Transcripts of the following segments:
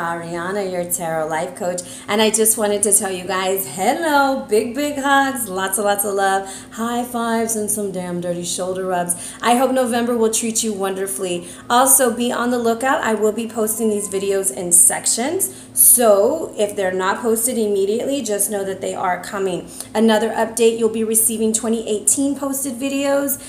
Ariana, your tarot life coach, and I just wanted to tell you guys, hello, big hugs, lots of love, high fives, and some damn dirty shoulder rubs. I hope November will treat you wonderfully. Also, be on the lookout. I will be posting these videos in sections, so if they're not posted immediately, just know that they are coming. Another update, you'll be receiving 2018 posted videos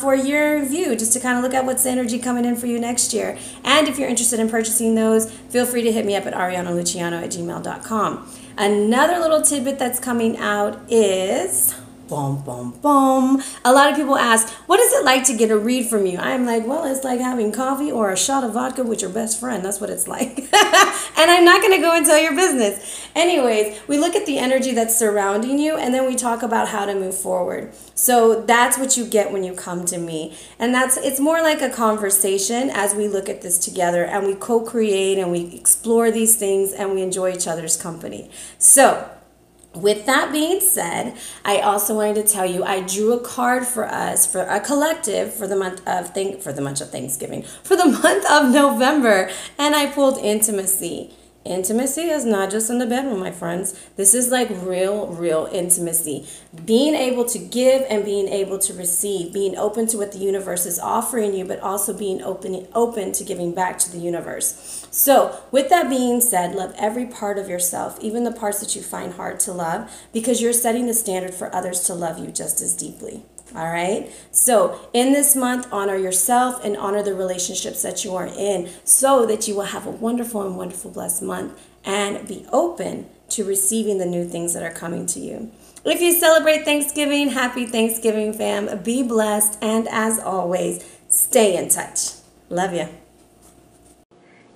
for a year review, just to kind of look at what's the energy coming in for you next year. And if you're interested in purchasing those, feel free to hit me up at arianaluciano@gmail.com. Another little tidbit that's coming out is... A lot of people ask, what is it like to get a read from you? I'm like, well, it's like having coffee or a shot of vodka with your best friend. That's what it's like. And I'm not going to go and tell your business. Anyways, we look at the energy that's surrounding you, and then we talk about how to move forward. So that's what you get when you come to me. And it's more like a conversation as we look at this together, and we co-create and we explore these things, and we enjoy each other's company. So with that being said, I also wanted to tell you I drew a card for us, for a collective, for the month of Thanksgiving, for the month of November, and I pulled intimacy. Intimacy is not just in the bedroom, my friends. This is like real intimacy. Being able to give and being able to receive, being open to what the universe is offering you, but also being open to giving back to the universe. So with that being said, love every part of yourself, even the parts that you find hard to love, because you're setting the standard for others to love you just as deeply. All right. So in this month, honor yourself and honor the relationships that you are in, so that you will have a wonderful and wonderful blessed month and be open to receiving the new things that are coming to you. If you celebrate Thanksgiving, happy Thanksgiving, fam. Be blessed. And as always, stay in touch. Love you.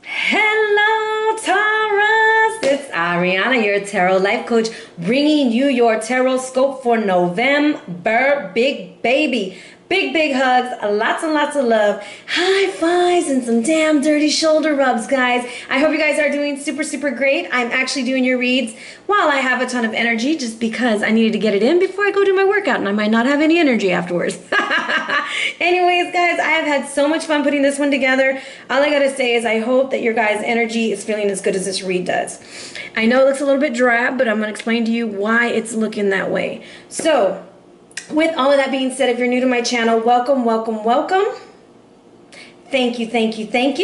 Hello, Taurus. It's Ariana, your tarot life coach, bringing you your tarot scope for November. Big baby. Big hugs, lots and lots of love, high fives, and some damn dirty shoulder rubs, guys. I hope you guys are doing super great. I'm actually doing your reads while I have a ton of energy, just because I needed to get it in before I go do my workout, and I might not have any energy afterwards. Anyways, guys, I have had so much fun putting this one together. All I gotta say is I hope that your guys' energy is feeling as good as this read does. I know it looks a little bit drab, but I'm gonna explain to you why it's looking that way. So, with all of that being said, if you're new to my channel, welcome. Thank you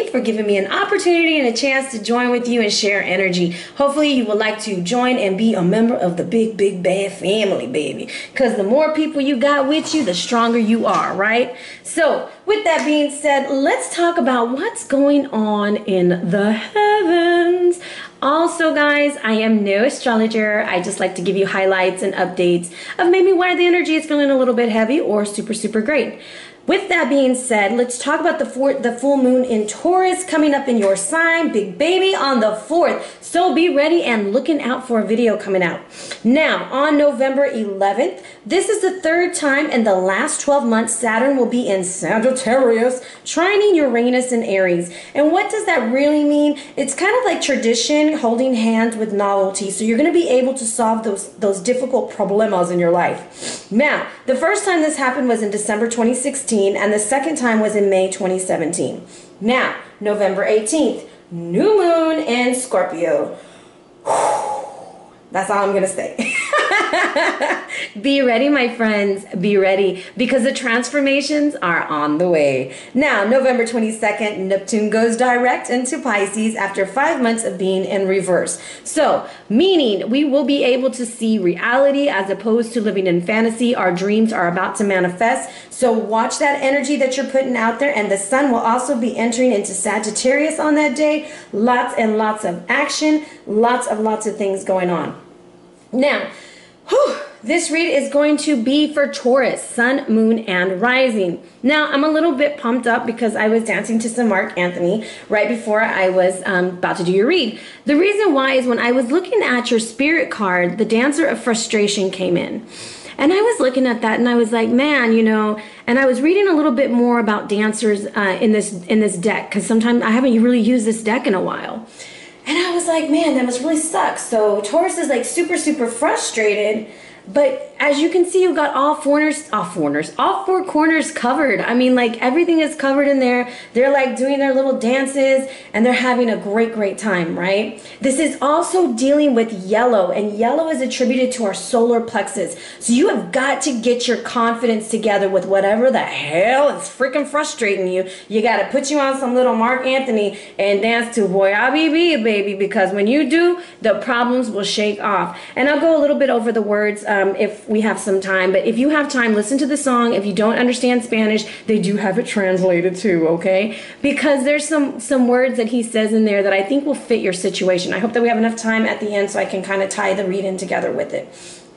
for giving me an opportunity and a chance to join with you and share energy. Hopefully you would like to join and be a member of the big bad family, baby. Because the more people you got with you, the stronger you are, right? So with that being said, let's talk about what's going on in the heavens. Also, guys, I am no astrologer. I just like to give you highlights and updates of maybe why the energy is feeling a little bit heavy or super great. With that being said, let's talk about the full moon in Taurus coming up in your sign, big baby, on the 4th. So be ready and looking out for a video coming out. Now, on November 11th, this is the 3rd time in the last 12 months Saturn will be in Sagittarius, trining Uranus in Aries. And what does that really mean? It's kind of like tradition, holding hands with novelty. So you're going to be able to solve those difficult problemas in your life. Now, the first time this happened was in December 2016. And the second time was in May 2017. Now, November 18th, new moon in Scorpio. That's all I'm going to say. Be ready, my friends. Be ready, because the transformations are on the way. Now, November 22nd, Neptune goes direct into Pisces after 5 months of being in reverse. So, meaning we will be able to see reality as opposed to living in fantasy. Our dreams are about to manifest. So watch that energy that you're putting out there. And the sun will also be entering into Sagittarius on that day. Lots and lots of action. Lots of things going on. Now, this read is going to be for Taurus, sun, moon, and rising. Now, I'm a little bit pumped up because I was dancing to some Mark Anthony right before I was about to do your read. The reason why is when I was looking at your spirit card, the Dancer of Frustration came in. And I was looking at that and I was like, man, you know, and I was reading a little bit more about dancers in this deck, because sometimes I haven't really used this deck in a while. And I was like, man, that must really suck. So Taurus is like super frustrated But as you can see, you got all four corners covered. I mean, like, everything is covered in there. They're like doing their little dances and they're having a great time, right? This is also dealing with yellow, and yellow is attributed to our solar plexus. So you have got to get your confidence together with whatever the hell is freaking frustrating you. You got to put you on some little Mark Anthony and dance to Boy I Be, baby, because when you do, the problems will shake off. And I'll go a little bit over the words if we have some time, but if you have time, listen to the song. If you don't understand Spanish, they do have it translated too, okay? Because there's some words that he says in there that I think will fit your situation. I hope that we have enough time at the end so I can kind of tie the read in together with it.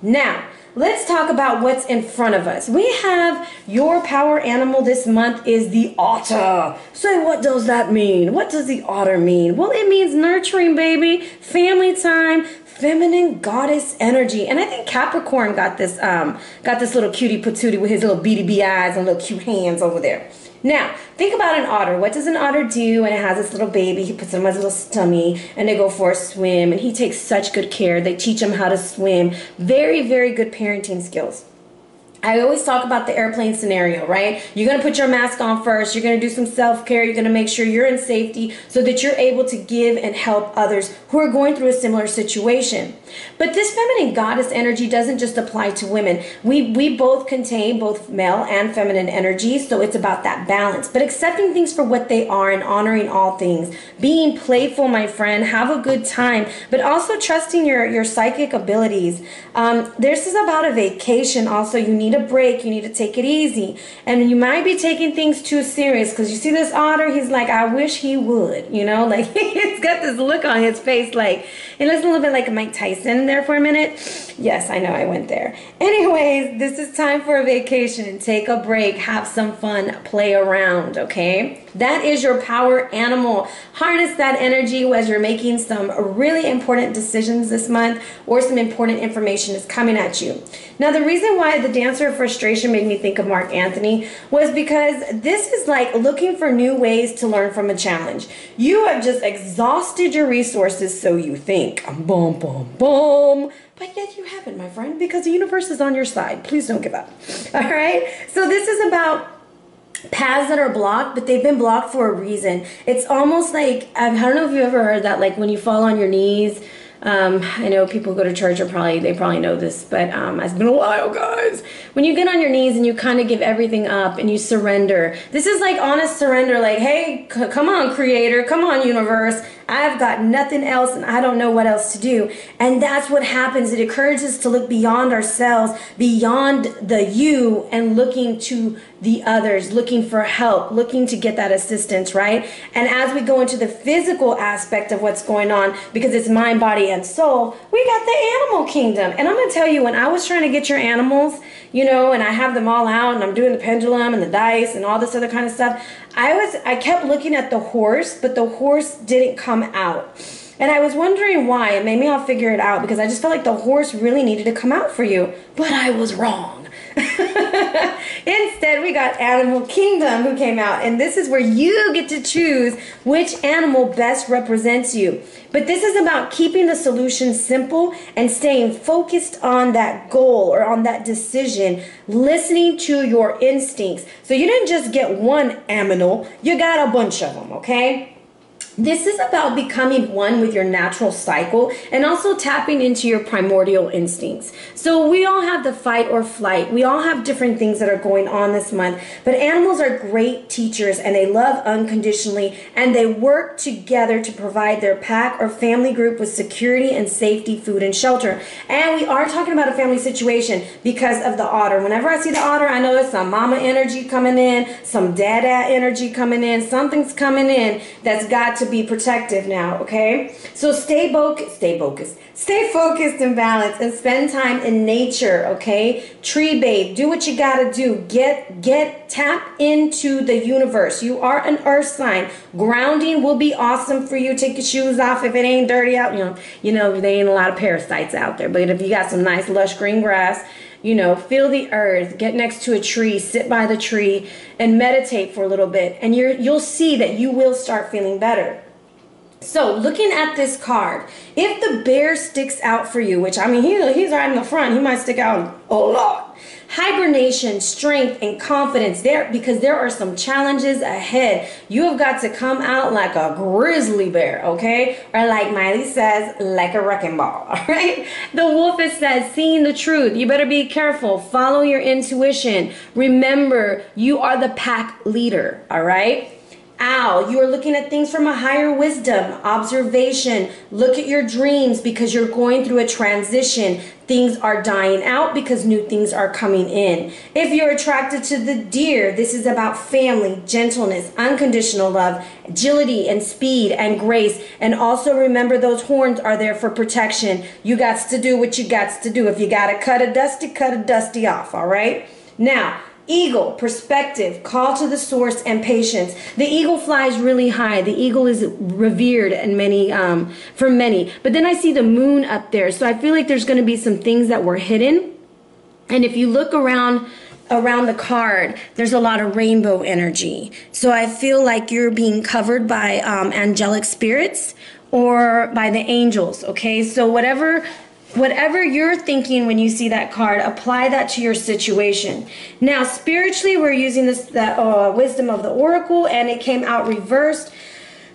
Now, let's talk about what's in front of us. We have your power animal this month is the otter. So what does that mean? What does the otter mean? Well, it means nurturing, baby, family time, feminine goddess energy. And I think Capricorn got this little cutie patootie with his little beady bee eyes and little cute hands over there. Now, think about an otter. What does an otter do when it has this little baby? He puts him on his little stomach and they go for a swim, and he takes such good care. They teach him how to swim. Very, very good parenting skills. I always talk about the airplane scenario, right? You're going to put your mask on first. You're going to do some self-care. You're going to make sure you're in safety so that you're able to give and help others who are going through a similar situation. But this feminine goddess energy doesn't just apply to women. We both contain both male and feminine energy, so it's about that balance. But accepting things for what they are and honoring all things. Being playful, my friend. Have a good time. But also trusting your psychic abilities. This is about a vacation also. You need a break. You need to take it easy. And you might be taking things too serious, because you see this otter, he's like, I wish he would, you know, like he's got this look on his face, like, it looks a little bit like Mike Tyson there for a minute. Yes, I know, I went there. Anyways, this is time for a vacation. Take a break, have some fun, play around, okay? That is your power animal. Harness that energy as you're making some really important decisions this month, or some important information is coming at you. Now, the reason why the dancer of frustration made me think of Mark Anthony was because this is like looking for new ways to learn from a challenge. You have just exhausted your resources, so you think. Boom, boom, boom. But yet you haven't, my friend, because the universe is on your side. Please don't give up. All right? So this is about paths that are blocked, but they've been blocked for a reason. It's almost like, I don't know if you've ever heard that, like when you fall on your knees. I know people who go to church they probably know this, but it's been a while, guys. When you get on your knees and you kind of give everything up and you surrender, this is like honest surrender, like, hey, come on, creator, come on, universe, I've got nothing else and I don't know what else to do. And that's what happens. It encourages us to look beyond ourselves, beyond the you, and looking to the others, looking for help, looking to get that assistance, right? And as we go into the physical aspect of what's going on, because it's mind, body, and soul, we got the animal kingdom. And I'm going to tell you, when I was trying to get your animals, you know, and I have them all out and I'm doing the pendulum and the dice and all this other kind of stuff, I kept looking at the horse, but the horse didn't come out. And I was wondering why, and maybe I'll figure it out, because I just felt like the horse really needed to come out for you. But I was wrong. Instead, we got Animal Kingdom who came out, and this is where you get to choose which animal best represents you. But this is about keeping the solution simple and staying focused on that goal or on that decision, listening to your instincts. So you didn't just get one aminal, you got a bunch of them, okay? This is about becoming one with your natural cycle and also tapping into your primordial instincts. So we all have the fight or flight. We all have different things that are going on this month. But animals are great teachers, and they love unconditionally, and they work together to provide their pack or family group with security and safety, food, and shelter. And we are talking about a family situation because of the otter. Whenever I see the otter, I know there's some mama energy coming in, some dada energy coming in, something's coming in that's got to be protective now, okay? So stay focused and balanced, and spend time in nature, okay? Tree bathe, do what you gotta do. Tap into the universe. You are an earth sign. Grounding will be awesome for you. Take your shoes off if it ain't dirty out. You know, there ain't a lot of parasites out there, but if you got some nice lush green grass, you know, feel the earth, get next to a tree, sit by the tree, and meditate for a little bit, and you'll see that you will start feeling better. So looking at this card, if the bear sticks out for you, which I mean, he's right in the front, he might stick out a lot. Hibernation, strength, and confidence there, because there are some challenges ahead. You have got to come out like a grizzly bear, okay? Or like Miley says, like a wrecking ball, all right? The wolf, it says, seeing the truth. You better be careful. Follow your intuition. Remember, you are the pack leader, all right? Owl, you are looking at things from a higher wisdom, observation. Look at your dreams because you're going through a transition. Things are dying out because new things are coming in. If you're attracted to the deer, this is about family, gentleness, unconditional love, agility and speed and grace. And also remember, those horns are there for protection. You got to do what you got to do. If you got to cut a dusty off, all right? Now, eagle, perspective, call to the source, and patience. The eagle flies really high. The eagle is revered in many, for many. But then I see the moon up there. So I feel like there's going to be some things that were hidden. And if you look around the card, there's a lot of rainbow energy. So I feel like you're being covered by angelic spirits or by the angels, okay? So whatever you're thinking when you see that card, apply that to your situation. Now, spiritually, we're using the wisdom of the oracle, and it came out reversed,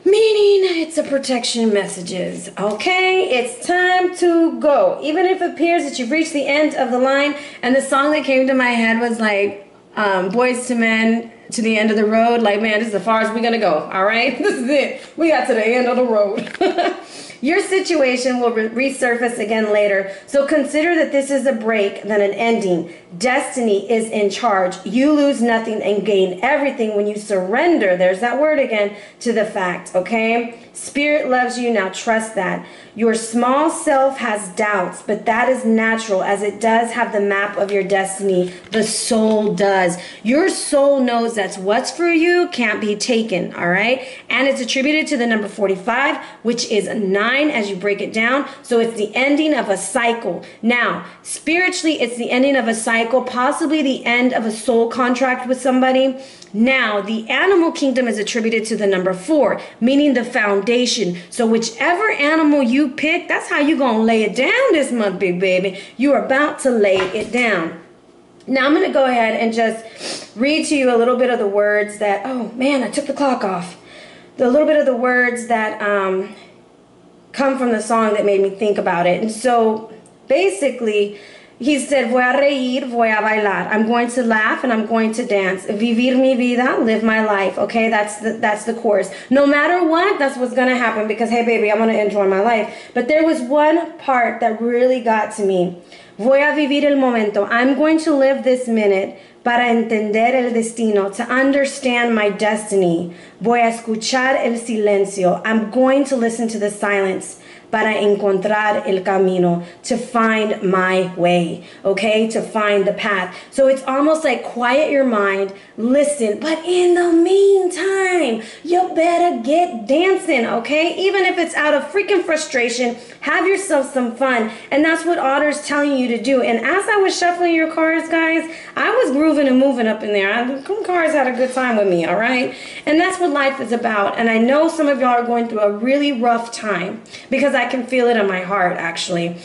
meaning it's a protection messages. Okay, it's time to go. Even if it appears that you've reached the end of the line, and the song that came to my head was like, Boys to Men, to the end of the road. Like, man, this is as far as we're gonna go, all right? This is it. We got to the end of the road. Your situation will resurface again later, so consider that this is a break than an ending. Destiny is in charge. You lose nothing and gain everything when you surrender, there's that word again, to the fact, okay? Spirit loves you, now trust that. Your small self has doubts, but that is natural, as it does have the map of your destiny. The soul does. Your soul knows that's what's for you can't be taken, all right? And it's attributed to the number 45, which is 9 as you break it down. So it's the ending of a cycle. Now, spiritually, it's the ending of a cycle, possibly the end of a soul contract with somebody. Now, the animal kingdom is attributed to the number 4, meaning the foundation. So whichever animal you pick, that's how you're going to lay it down this month, big baby. You're about to lay it down. Now, I'm going to go ahead and just read to you a little bit of the words that, oh man, I took the clock off. A little bit of the words that come from the song that made me think about it. And so basically, he said, voy a reír, voy a bailar. I'm going to laugh and I'm going to dance. Vivir mi vida, live my life. Okay, that's the chorus. No matter what, that's what's going to happen because, hey, baby, I'm going to enjoy my life. But there was one part that really got to me. Voy a vivir el momento. I'm going to live this minute para entender el destino, to understand my destiny. Voy a escuchar el silencio. I'm going to listen to the silence. Para encontrar el camino, to find my way, okay, to find the path. So it's almost like quiet your mind, listen, but in the meantime, you better get dancing, okay? Even if it's out of freaking frustration, have yourself some fun. And that's what Otter's telling you to do. And as I was shuffling your cards, guys, I was grooving and moving up in there. Cards had a good time with me, all right? And that's what life is about. And I know some of y'all are going through a really rough time because I can feel it in my heart, actually.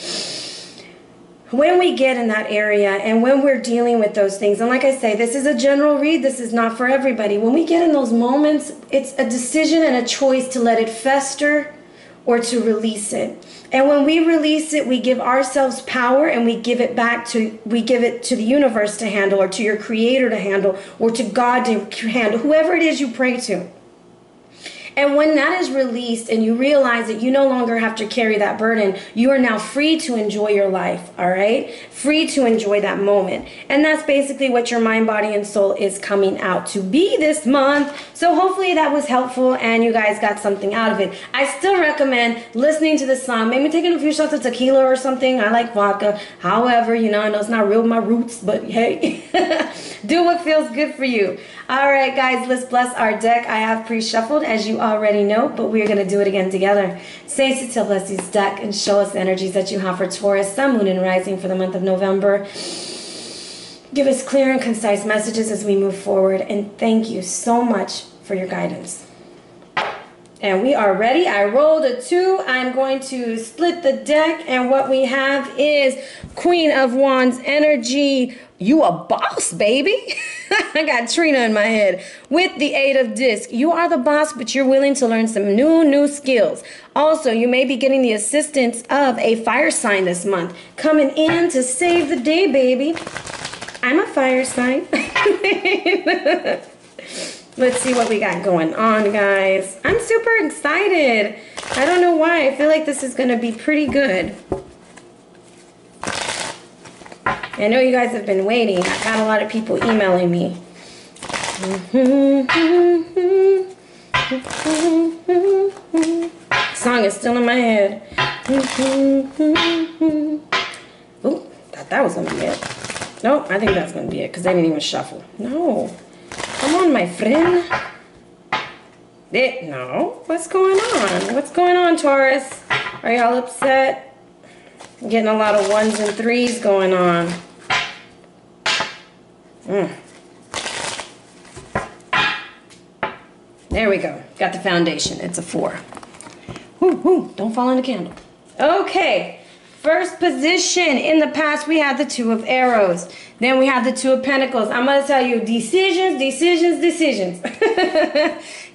When we get in that area and when we're dealing with those things, and like I say, this is a general read, this is not for everybody. When we get in those moments, it's a decision and a choice to let it fester or to release it. And when we release it, we give ourselves power and we give it to the universe to handle, or to your creator to handle, or to God to handle, whoever it is you pray to. And when that is released and you realize that you no longer have to carry that burden, you are now free to enjoy your life, all right? Free to enjoy that moment. And that's basically what your mind, body, and soul is coming out to be this month. So hopefully that was helpful and you guys got something out of it. I still recommend listening to the song, maybe taking a few shots of tequila or something. I like vodka. However, you know, I know it's not real my roots, but hey, do what feels good for you. All right, guys, let's bless our deck. I have pre-shuffled, as you already know, but we're going to do it again together. Saints, to bless this deck and show us the energies that you have for Taurus, Sun, Moon, and Rising for the month of November. Give us clear and concise messages as we move forward, and thank you so much for your guidance. And we are ready. I rolled a 2. I'm going to split the deck. And what we have is Queen of Wands energy. You a boss, baby. I got Trina in my head. With the 8 of disc. You are the boss, but you're willing to learn some new skills. Also, you may be getting the assistance of a fire sign this month. Coming in to save the day, baby. I'm a fire sign. Let's see what we got going on, guys. I'm super excited. I don't know why. I feel like this is going to be pretty good. I know you guys have been waiting. I've had a lot of people emailing me. Song is still in my head. Ooh, thought that was going to be it. Nope, I think that's going to be it because they didn't even shuffle. No. Come on, my friend. No. What's going on? What's going on, Taurus? Are y'all upset? I'm getting a lot of 1s and 3s going on. There we go. Got the foundation. It's a 4. Woo, don't fall in the candle. Okay. First position. In the past, we had the 2 of arrows. Then we have the 2 of pentacles. I'm going to tell you decisions.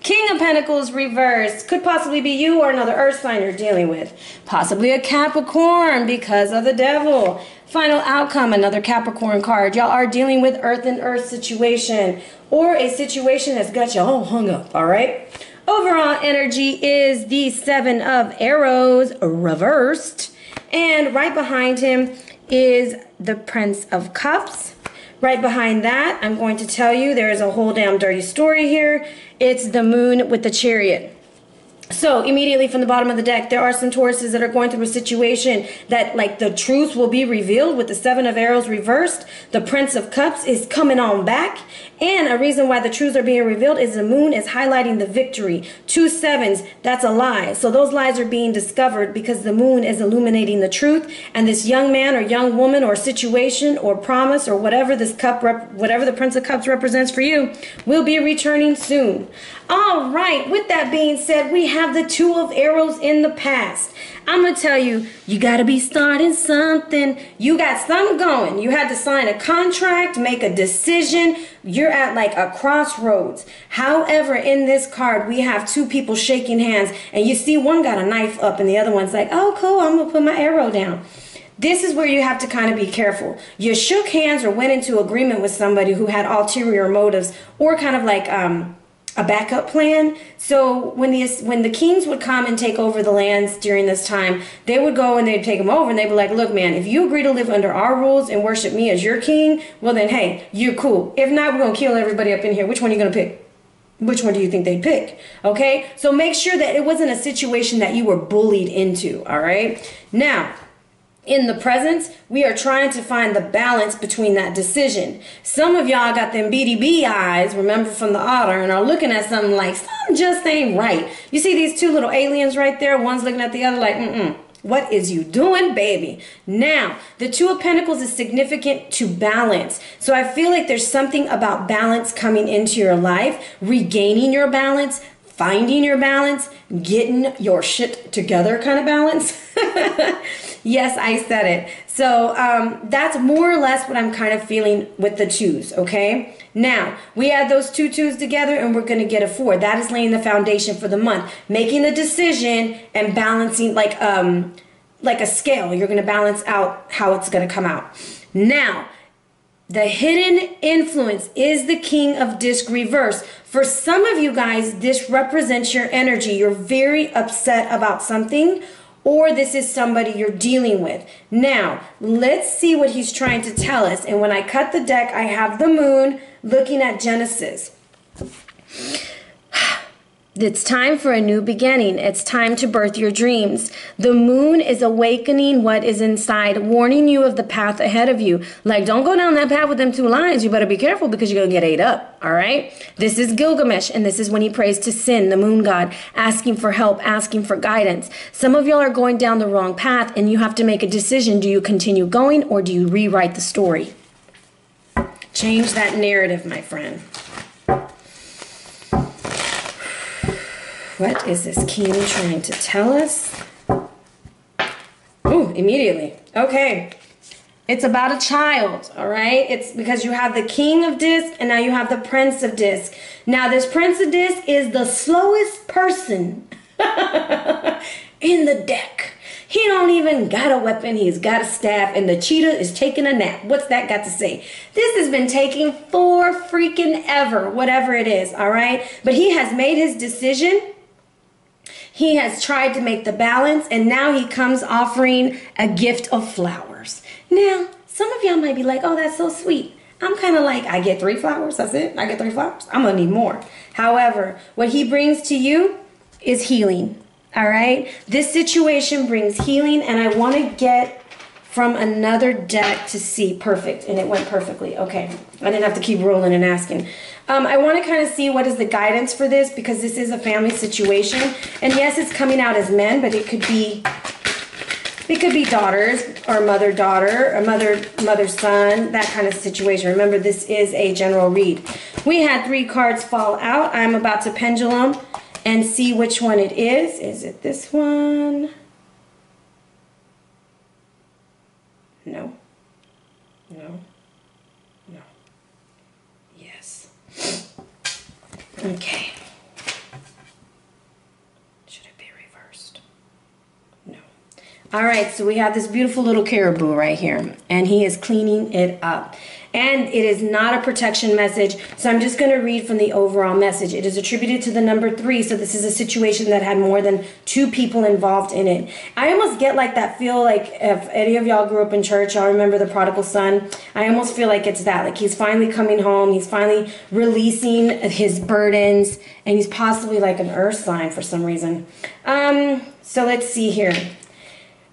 King of Pentacles reversed. Could possibly be you or another earth sign you're dealing with. Possibly a Capricorn because of the devil. Final outcome, another Capricorn card. Y'all are dealing with earth and earth situation or a situation that's got you all hung up, all right? Overall energy is the 7 of arrows reversed. And right behind him is the Prince of Cups. Right behind that, I'm going to tell you there is a whole damn dirty story here. It's the Moon with the Chariot. So immediately from the bottom of the deck, there are some Tauruses that are going through a situation that like the truth will be revealed with the 7 of arrows reversed. The Prince of Cups is coming on back. And a reason why the truths are being revealed is the moon is highlighting the victory. 2 7s, that's a lie. So those lies are being discovered because the moon is illuminating the truth. And this young man or young woman or situation or promise or whatever this cup, whatever the Prince of Cups represents for you, will be returning soon. All right, with that being said, we have the 2 of arrows in the past. I'm going to tell you, you got to be starting something. You got something going. You had to sign a contract, make a decision. You're at like a crossroads. However, in this card, we have 2 people shaking hands. And you see one got a knife up and the other one's like, oh, cool, I'm going to put my arrow down. This is where you have to kind of be careful. You shook hands or went into agreement with somebody who had ulterior motives or kind of like a backup plan. So when the kings would come and take over the lands during this time, they would go and they'd take them over and they'd be like, look, man, if you agree to live under our rules and worship me as your king, well then, hey, you're cool. If not, we're going to kill everybody up in here. Which one are you going to pick? Which one do you think they'd pick? Okay, so make sure that it wasn't a situation that you were bullied into, all right? Now, in the present, we are trying to find the balance between that decision. Some of y'all got them BDB eyes, remember from the otter, and are looking at something like, something just ain't right. You see these 2 little aliens right there? One's looking at the other like, what is you doing, baby? Now, the 2 of Pentacles is significant to balance. So I feel like there's something about balance coming into your life, regaining your balance, finding your balance, getting your shit together kind of balance. Yes, I said it. So that's more or less what I'm kind of feeling with the 2s, okay? Now, we add those 2 2s together and we're going to get a 4. That is laying the foundation for the month. Making the decision and balancing like a scale. You're going to balance out how it's going to come out. Now, the hidden influence is the King of Disc reverse. For some of you guys, this represents your energy. You're very upset about something, or this is somebody you're dealing with. Now, let's see what he's trying to tell us. And when I cut the deck, I have the moon looking at Genesis. It's time for a new beginning. It's time to birth your dreams. The moon is awakening what is inside, warning you of the path ahead of you. Like, don't go down that path with them 2 lines. You better be careful because you're going to get ate up, all right? This is Gilgamesh, and this is when he prays to Sin, the moon god, asking for help, asking for guidance. Some of y'all are going down the wrong path, and you have to make a decision. Do you continue going, or do you rewrite the story? Change that narrative, my friend. What is this king trying to tell us? Ooh, immediately. Okay. It's about a child, all right? It's because you have the king of disc and now you have the prince of disc. Now, this prince of disc is the slowest person in the deck. He don't even got a weapon. He's got a staff, and the cheetah is taking a nap. What's that got to say? This has been taking for freaking ever, whatever it is, all right? But he has made his decision. He has tried to make the balance, and now he comes offering a gift of flowers. Now, some of y'all might be like, oh, that's so sweet. I'm kind of like, I get 3 flowers. That's it. I get 3 flowers. I'm going to need more. However, what he brings to you is healing. All right, this situation brings healing, and I want to get from another deck to see. Perfect, and it went perfectly. Okay, I didn't have to keep rolling and asking. I want to kind of see what is the guidance for this, because this is a family situation, and yes, it's coming out as men, but it could be daughters or mother-daughter or mother-son, that kind of situation. Remember, this is a general read. We had 3 cards fall out. I'm about to pendulum and see which one it is. Is it this one? No. No. No. Yes. Okay. Should it be reversed? No. All right, so we have this beautiful little caribou right here, and he is cleaning it up. And it is not a protection message, so I'm just going to read from the overall message. It is attributed to the number 3, so this is a situation that had more than 2 people involved in it. I almost get like that feel like, if any of y'all grew up in church, y'all remember the prodigal son? I almost feel like it's that. Like he's finally coming home, he's finally releasing his burdens, and he's possibly like an earth sign for some reason. So let's see here.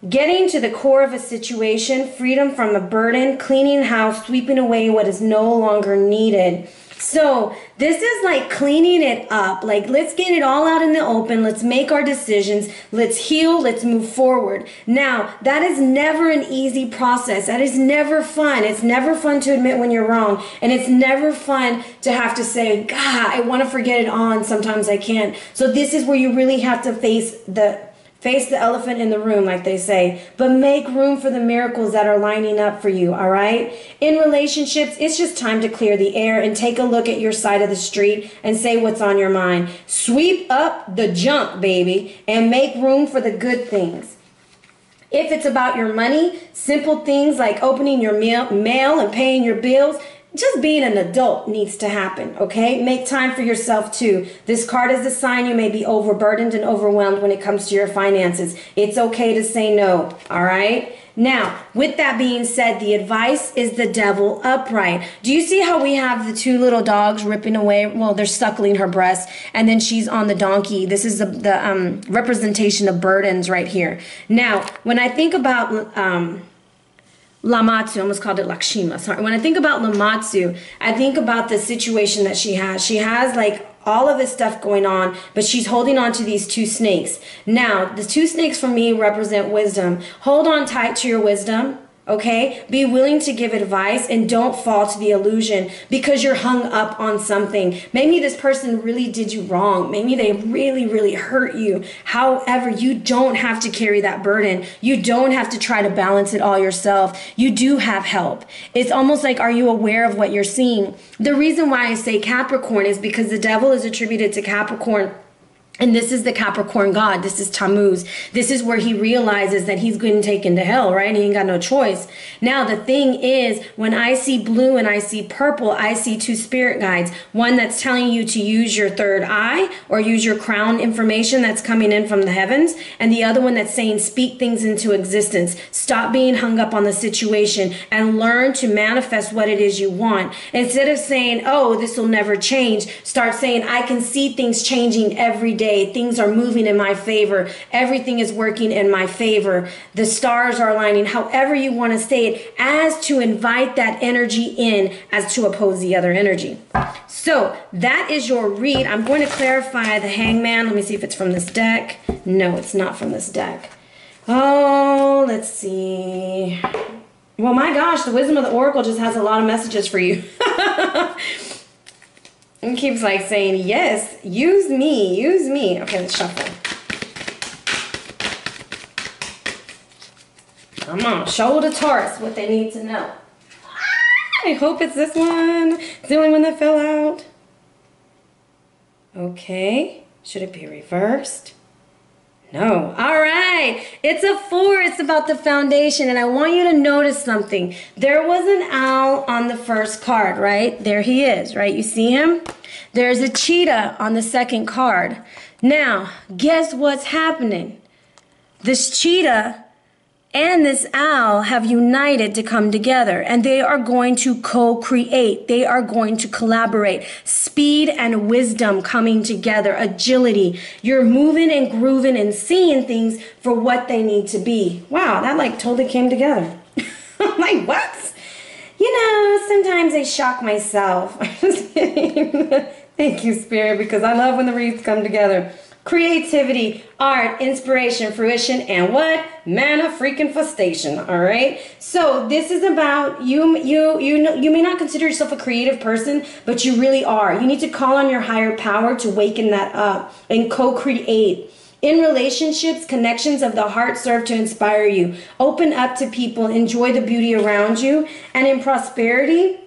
Getting to the core of a situation, freedom from a burden, cleaning house, sweeping away what is no longer needed. So this is like cleaning it up. Like, let's get it all out in the open. Let's make our decisions. Let's heal. Let's move forward. Now, that is never an easy process. That is never fun. It's never fun to admit when you're wrong. And it's never fun to have to say, God, I want to forget it all, and sometimes I can't. So this is where you really have to face the elephant in the room, like they say, but make room for the miracles that are lining up for you, all right? In relationships, it's just time to clear the air and take a look at your side of the street and say what's on your mind. Sweep up the junk, baby, and make room for the good things. If it's about your money, simple things like opening your mail and paying your bills, just being an adult needs to happen, okay? Make time for yourself too. This card is a sign you may be overburdened and overwhelmed when it comes to your finances. It's okay to say no, all right? Now, with that being said, the advice is the devil upright. Do you see how we have the 2 little dogs ripping away? Well, they're suckling her breast, and then she's on the donkey. This is the representation of burdens right here. Now, when I think about Lamatsu, I almost called it Lakshima. Sorry. When I think about Lamatsu, I think about the situation that she has. She has like all of this stuff going on, but she's holding on to these 2 snakes. Now, the 2 snakes for me represent wisdom. Hold on tight to your wisdom. Okay, be willing to give advice and don't fall to the illusion because you're hung up on something. Maybe this person really did you wrong. Maybe they really, really hurt you. However, you don't have to carry that burden. You don't have to try to balance it all yourself. You do have help. It's almost like, are you aware of what you're seeing? The reason why I say Capricorn is because the devil is attributed to Capricorn. And this is the Capricorn god. This is Tammuz. This is where he realizes that he's getting taken to hell, right? He ain't got no choice. Now, the thing is, when I see blue and I see purple, I see 2 spirit guides. One that's telling you to use your 3rd eye or use your crown information that's coming in from the heavens. And the other one that's saying, speak things into existence. Stop being hung up on the situation and learn to manifest what it is you want. Instead of saying, oh, this will never change, start saying, I can see things changing every day. Things are moving in my favor. Everything is working in my favor. The stars are aligning, however you want to say it, as to invite that energy in as to oppose the other energy. So that is your read. I'm going to clarify the Hangman. Let me see if it's from this deck. No, it's not from this deck. Oh, let's see. Well, my gosh, the Wisdom of the Oracle just has a lot of messages for you. It keeps like saying, yes, use me, use me. Okay, let's shuffle. Come on, show the Taurus what they need to know. I hope it's this one. It's the only one that fell out. Okay, should it be reversed? No. All right. It's a 4. It's about the foundation. And I want you to notice something. There was an owl on the first card, right? There he is, right? You see him? There's a cheetah on the second card. Now, guess what's happening? This cheetah and this owl have united to come together, and they are going to co-create. They are going to collaborate. Speed and wisdom coming together, agility. You're moving and grooving and seeing things for what they need to be. Wow, that like totally came together. I'm like, what? You know, sometimes I shock myself. Thank you, Spirit, because I love when the reads come together. Creativity, art, inspiration, fruition, and what? Manifestation. All right. So this is about you. You may not consider yourself a creative person, but you really are. You need to call on your higher power to waken that up and co-create. In relationships, connections of the heart serve to inspire you. Open up to people. Enjoy the beauty around you. And in prosperity,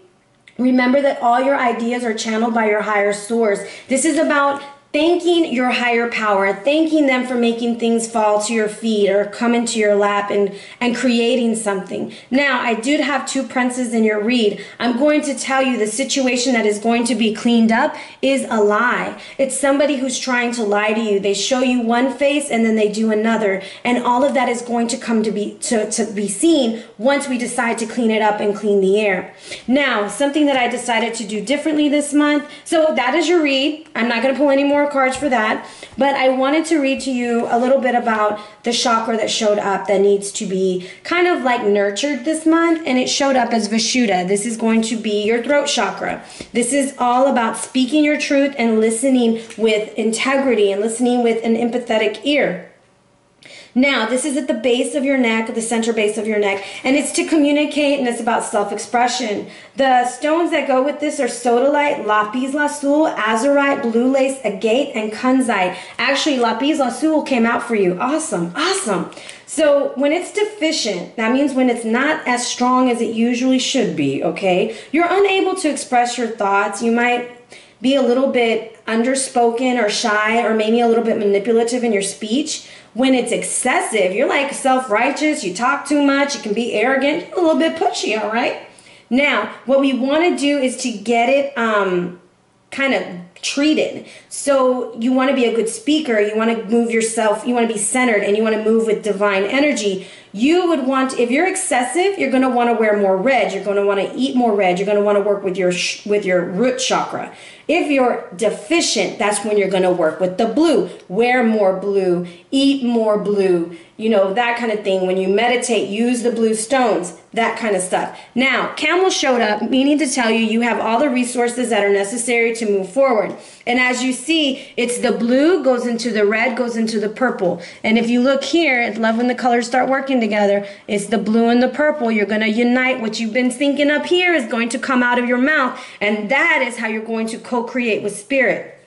remember that all your ideas are channeled by your higher source. This is about thanking your higher power, thanking them for making things fall to your feet or come into your lap and creating something. Now, I did have 2 princes in your read. I'm going to tell you the situation that is going to be cleaned up is a lie. It's somebody who's trying to lie to you. They show you one face and then they do another. And all of that is going to come to be seen once we decide to clean it up and clean the air. Now, something that I decided to do differently this month. So that is your read. I'm not going to pull any more cards for that, but I wanted to read to you a little bit about the chakra that showed up that needs to be kind of like nurtured this month, and it showed up as Vishuddha. This is going to be your throat chakra. This is all about speaking your truth and listening with integrity and listening with an empathetic ear. Now, this is at the base of your neck, the center base of your neck, and it's to communicate, and it's about self-expression. The stones that go with this are sodalite, lapis lazuli, azurite, blue lace, agate, and kunzite. Actually, lapis lazuli came out for you. Awesome, awesome. So when it's deficient, that means when it's not as strong as it usually should be, okay? You're unable to express your thoughts. You might be a little bit underspoken or shy or maybe a little bit manipulative in your speech. When it's excessive, you're like self-righteous, you talk too much, you can be arrogant, a little bit pushy, all right? Now, what we want to do is to get it kind of treated. So you want to be a good speaker, you want to move yourself, you want to be centered, and you want to move with divine energy. You would want, if you're excessive, you're going to want to wear more red, you're going to want to eat more red, you're going to want to work with your root chakra. If you're deficient, that's when you're going to work with the blue. Wear more blue, eat more blue, you know, that kind of thing. When you meditate, use the blue stones, that kind of stuff. Now, Camel showed up, meaning to tell you you have all the resources that are necessary to move forward. And as you see, it's the blue goes into the red, goes into the purple. And if you look here, I love when the colors start working together. It's the blue and the purple. You're going to unite. What you've been thinking up here is going to come out of your mouth. And that is how you're going to co-create with spirit.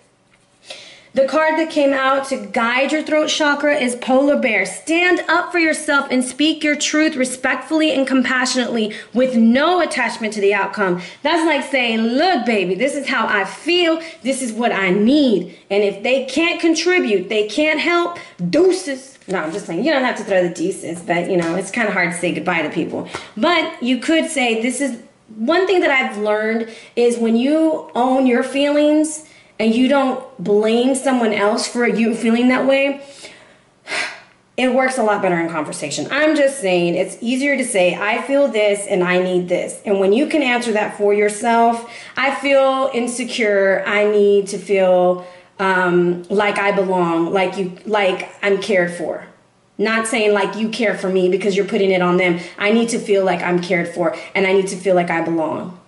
The card that came out to guide your throat chakra is Polar Bear. Stand up for yourself and speak your truth respectfully and compassionately with no attachment to the outcome. That's like saying, look, baby, this is how I feel. This is what I need. And if they can't contribute, they can't help, deuces. No, I'm just saying, you don't have to throw the deuces, but, you know, it's kind of hard to say goodbye to people. But you could say, this is one thing that I've learned is when you own your feelings and you don't blame someone else for you feeling that way, it works a lot better in conversation. I'm just saying, it's easier to say, I feel this and I need this. And when you can answer that for yourself, I feel insecure, I need to feel like I belong, like I'm cared for. Not saying like you care for me because you're putting it on them. I need to feel like I'm cared for and I need to feel like I belong.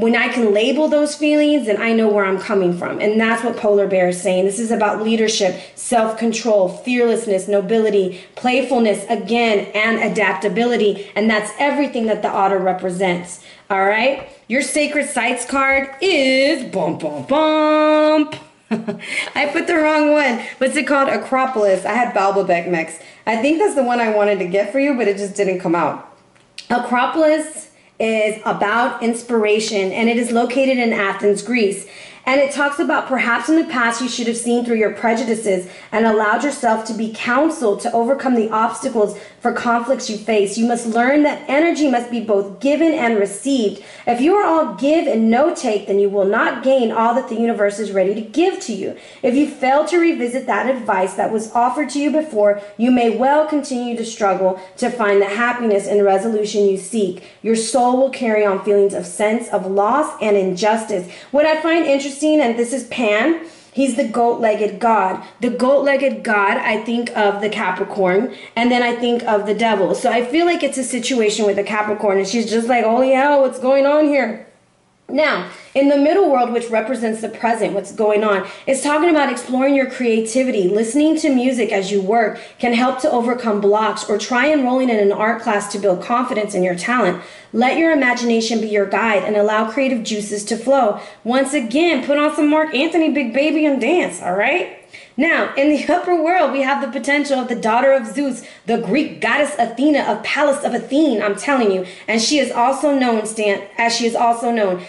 when I can label those feelings, then I know where I'm coming from. And that's what Polar Bear is saying. This is about leadership, self-control, fearlessness, nobility, playfulness, again, and adaptability. And that's everything that the otter represents. All right? Your sacred sites card is bump, bump, bump. I put the wrong one. What's it called? Acropolis. I had Balbabek mix. I think that's the one I wanted to get for you, but it just didn't come out. Acropolis is about inspiration, and it is located in Athens, Greece. And it talks about perhaps in the past you should have seen through your prejudices and allowed yourself to be counseled to overcome the obstacles for conflicts you face. You must learn that energy must be both given and received. If you are all give and no take, then you will not gain all that the universe is ready to give to you. If you fail to revisit that advice that was offered to you before, you may well continue to struggle to find the happiness and resolution you seek. Your soul will carry on feelings of sense of loss and injustice. What I find interesting, and this is Pan, he's the goat-legged god. The goat-legged god, I think of the Capricorn, and then I think of the devil. So I feel like it's a situation with the Capricorn, and she's just like, holy hell, what's going on here? Now, in the middle world, which represents the present, what's going on, it's talking about exploring your creativity. Listening to music as you work can help to overcome blocks, or try enrolling in an art class to build confidence in your talent. Let your imagination be your guide and allow creative juices to flow. Once again, put on some Mark Anthony, Big Baby, and dance, all right? Now, in the upper world, we have the potential of the daughter of Zeus, the Greek goddess Athena of Palace of Athene, I'm telling you. And she is also known,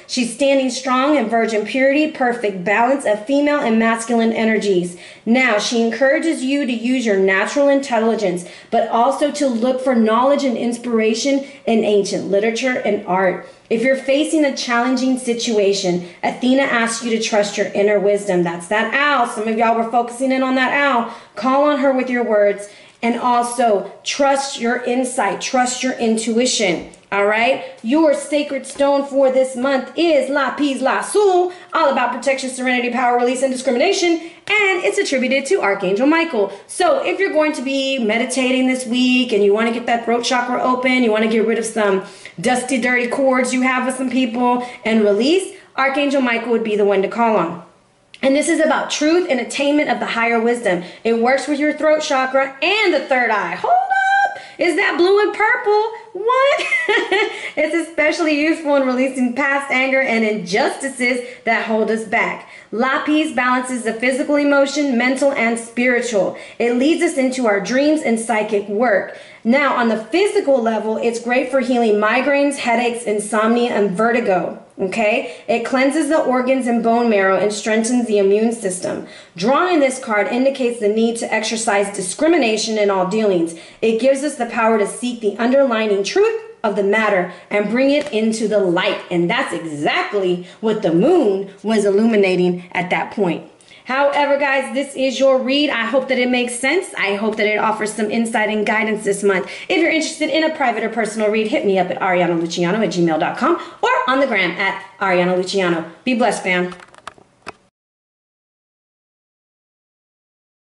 she's standing strong in virgin purity, perfect balance of female and masculine energies. Now, she encourages you to use your natural intelligence, but also to look for knowledge and inspiration in ancient literature and art. If you're facing a challenging situation, Athena asks you to trust your inner wisdom. That's that owl. Some of y'all were focusing in on that owl. Call on her with your words. And also, trust your insight. Trust your intuition. All right? Your sacred stone for this month is Lapis Lazuli, all about protection, serenity, power, release, and discrimination. And it's attributed to Archangel Meikle. So if you're going to be meditating this week and you want to get that throat chakra open, you want to get rid of some dusty, dirty cords you have with some people and release, Archangel Meikle would be the one to call on. And this is about truth and attainment of the higher wisdom. It works with your throat chakra and the third eye. Hold up! Is that blue and purple? What? It's especially useful in releasing past anger and injustices that hold us back. Lapis balances the physical, emotion, mental, and spiritual. It leads us into our dreams and psychic work. Now, on the physical level, it's great for healing migraines, headaches, insomnia, and vertigo. Okay? It cleanses the organs and bone marrow and strengthens the immune system. Drawing this card indicates the need to exercise discrimination in all dealings. It gives us the power to seek the underlying truth of the matter and bring it into the light. And that's exactly what the moon was illuminating at that point. However, guys, this is your read. I hope that it makes sense. I hope that it offers some insight and guidance this month. If you're interested in a private or personal read, hit me up at arianaluciano@gmail.com or on the gram at Ariana Luciano. Be blessed, fam.